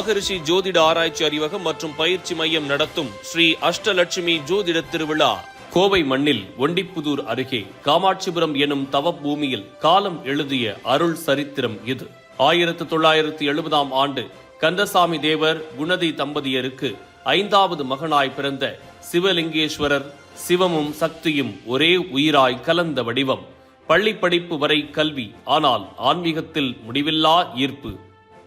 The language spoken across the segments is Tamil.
மகரிஷி ஜோதிட ஆராய்ச்சி அறிவகம் மற்றும் பயிற்சி மையம் நடத்தும் ஸ்ரீ அஷ்டலட்சுமி ஜோதிட திருவிழா கோவை மண்ணில் ஒண்டிப்புதூர் அருகே காமாட்சிபுரம் எனும் தவ பூமியில் காலம் எழுதிய அருள் சரித்திரம் இது. 1970 ஆண்டு கந்தசாமி தேவர் குணதி தம்பதியருக்கு 5வது மகனாய் பிறந்த சிவலிங்கேஸ்வரர் சிவமும் சக்தியும் ஒரே உயிராய் கலந்த வடிவம். பள்ளி படிப்பு வரை கல்வி, ஆனால் ஆன்மீகத்தில் முடிவில்லா ஈர்ப்பு.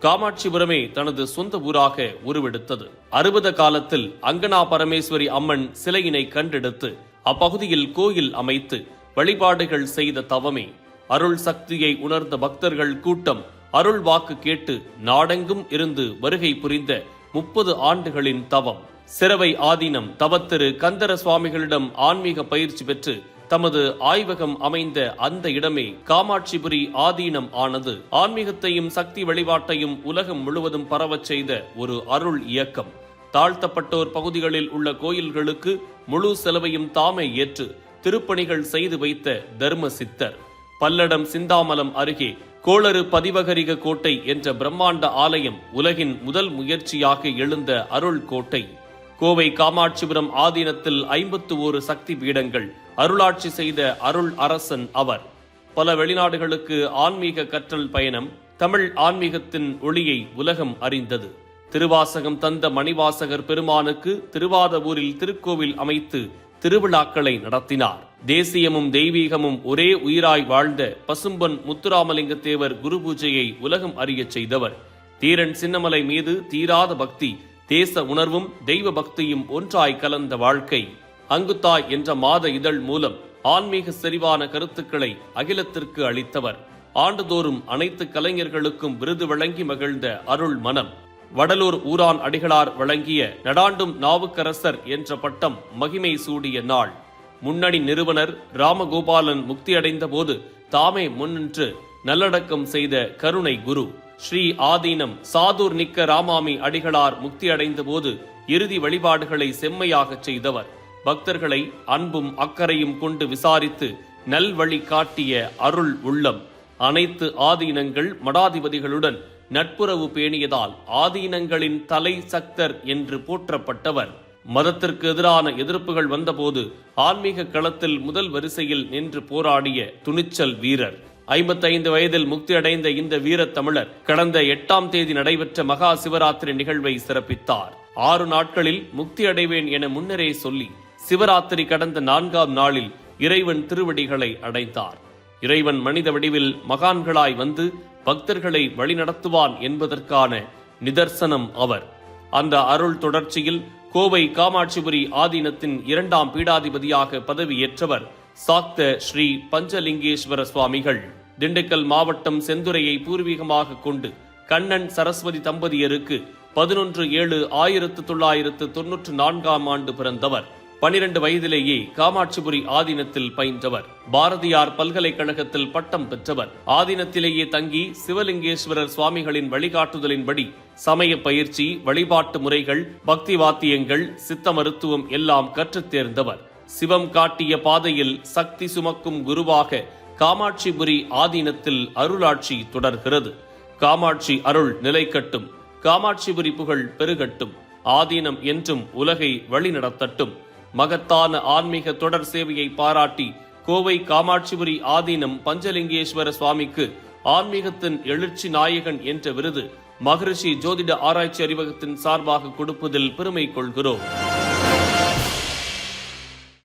காமாட்சிபுரமே தனது சொந்த ஊராக உருவெடுத்தது. 60 காலத்தில் அங்கனா பரமேஸ்வரி அம்மன் சிலையினை கண்டெடுத்து அப்பகுதியில் கோயில் அமைத்து வழிபாடுகள் செய்த தவமே. அருள் சக்தியை உணர்ந்த பக்தர்கள் கூட்டம் அருள் வாக்கு கேட்டு நாடெங்கும் இருந்து வருகை புரிந்த 30 ஆண்டுகளின் தவம். சிரவை ஆதீனம் தவத்திரு கந்தர சுவாமிகளிடம் ஆன்மீக பயிற்சி பெற்று தமது ஆய்வகம் அமைந்த அந்த இடமே காமாட்சிபுரி ஆதீனம் ஆனது. ஆன்மீகத்தையும் சக்தி வழிபாட்டையும் உலகம் முழுவதும் பரவச் செய்த ஒரு அருள் இயக்கம். தாழ்த்தப்பட்டோர் பகுதிகளில் உள்ள கோயில்களுக்கு முழு செலவையும் தாமே ஏற்று திருப்பணிகள் செய்து வைத்த தர்ம சித்தர். பல்லடம் சிந்தாமலம் அருகே கோளறு பதிவகரிக கோட்டை என்ற பிரம்மாண்ட ஆலயம் உலகின் முதல் முயற்சியாக எழுந்த அருள் கோட்டை. கோவை காமாட்சிபுரம் ஆதீனத்தில் 51 சக்தி பீடங்கள். அருளாட்சி செய்த அருள் அரசன் அவர். பல வெளிநாடுகளுக்கு ஆன்மீக கற்றல் பயணம். தமிழ் ஆன்மீகத்தின் ஒளியை உலகம் அறிந்தது. திருவாசகம் தந்த மணிவாசகர் பெருமானுக்கு திருவாதவூரில் திருக்கோவில் அமைத்து திருவிழாக்களை நடத்தினார். தேசியமும் தெய்வீகமும் ஒரே உயிராய் வாழ்ந்த பசும்பொன் முத்துராமலிங்க தேவர் குரு பூஜையை உலகம் அறியச் செய்தவர். தீரன் சின்னமலை மீது தீராத பக்தி, தேச உணர்வும் தெய்வ பக்தியும் ஒன்றாய் கலந்த வாழ்க்கை. அங்குத்தாய் என்ற மாத இதழ் மூலம் ஆன்மீக செறிவான கருத்துக்களை அகிலத்திற்கு அளித்தவர். ஆண்டுதோறும் அனைத்து கலைஞர்களுக்கும் விருது வழங்கி மகிழ்ந்த அருள் மனம். வடலூர் ஊரான் அடிகளார் வழங்கிய நடாண்டும் நாவுக்கரசர் என்ற பட்டம் மகிமை சூடிய நாள். முன்னணி நிறுவனர் ராமகோபாலன் முக்தியடைந்த போது தாமே முன்னின்று நல்லடக்கம் செய்த கருணை குரு. ஸ்ரீ ஆதீனம் சாதுர் நிக்க ராமாமி அடிகளார் முக்தியடைந்த போது இறுதி வழிபாடுகளை செம்மையாகச் செய்தவர். பக்தர்களை அன்பும் அக்கறையும் கொண்டு விசாரித்து நல்வழி காட்டிய அருள் உள்ளம். அனைத்து ஆதீனங்கள் மடாதிபதிகளுடன் நட்புறவு பேணியதால் ஆதீனங்களின் தலை சக்தர் என்று போற்றப்பட்டவர். மதத்திற்கு எதிரான எதிர்ப்புகள் வந்தபோது ஆன்மீக களத்தில் முதல் வரிசையில் நின்று போராடிய துணிச்சல் வீரர். 55 வயதில் முக்தி அடைந்த இந்த வீரத் தமிழர் கடந்த 8ஆம் தேதி நடைபெற்ற மகா சிவராத்திரி நிகழ்வை சிறப்பித்தார். 6 நாட்களில் முக்தி அடைவேன் என முன்னரே சொல்லி சிவராத்திரி கடந்த 4ஆம் நாளில் இறைவன் திருவடிகளை அடைந்தார். இறைவன் மனித வடிவில் மகான்களாய் வந்து பக்தர்களை வழிநடத்துவான் என்பதற்கான நிதர்சனம் அவர். அந்த அருள் தொடர்ச்சியில் கோவை காமாட்சிபுரி ஆதீனத்தின் 2ஆம் பீடாதிபதியாக பதவியேற்றவர் சாக்த ஸ்ரீ பஞ்சலிங்கேஸ்வர சுவாமிகள். திண்டுக்கல் மாவட்டம் செந்துறையை பூர்வீகமாக கொண்டு கண்ணன் சரஸ்வதி தம்பதியருக்கு 11/7/1994 ஆண்டு பிறந்தவர். 12 வயதிலேயே காமாட்சிபுரி ஆதீனத்தில் பயின்றவர். பாரதியார் பல்கலைக்கழகத்தில் பட்டம் பெற்றவர். ஆதீனத்திலேயே தங்கி சிவலிங்கேஸ்வரர் சுவாமிகளின் வழிகாட்டுதலின்படி சமய பயிற்சி, வழிபாட்டு முறைகள், பக்தி வாத்தியங்கள், சித்த மருத்துவம் எல்லாம் கற்றுத் தேர்ந்தவர். சிவம் காட்டிய பாதையில் சக்தி சுமக்கும் குருவாக காமாட்சிபுரி ஆதீனத்தில் அருளாட்சி தொடர்கிறது. காமாட்சி அருள் நிலைக்கட்டும், காமாட்சிபுரி புகழ் பெருகட்டும், ஆதீனம் என்றும் உலகை வழிநடத்தட்டும். மகத்தான ஆன்மீக தொடர் சேவையை பாராட்டி கோவை காமாட்சிபுரி ஆதீனம் பஞ்சலிங்கேஸ்வர சுவாமிக்கு ஆன்மீகத்தின் எழுச்சி நாயகன் என்ற விருது மகரிஷி ஜோதிட ஆராய்ச்சி அறிவகத்தின் சார்பாக கொடுப்பதில் பெருமை கொள்கிறோம்.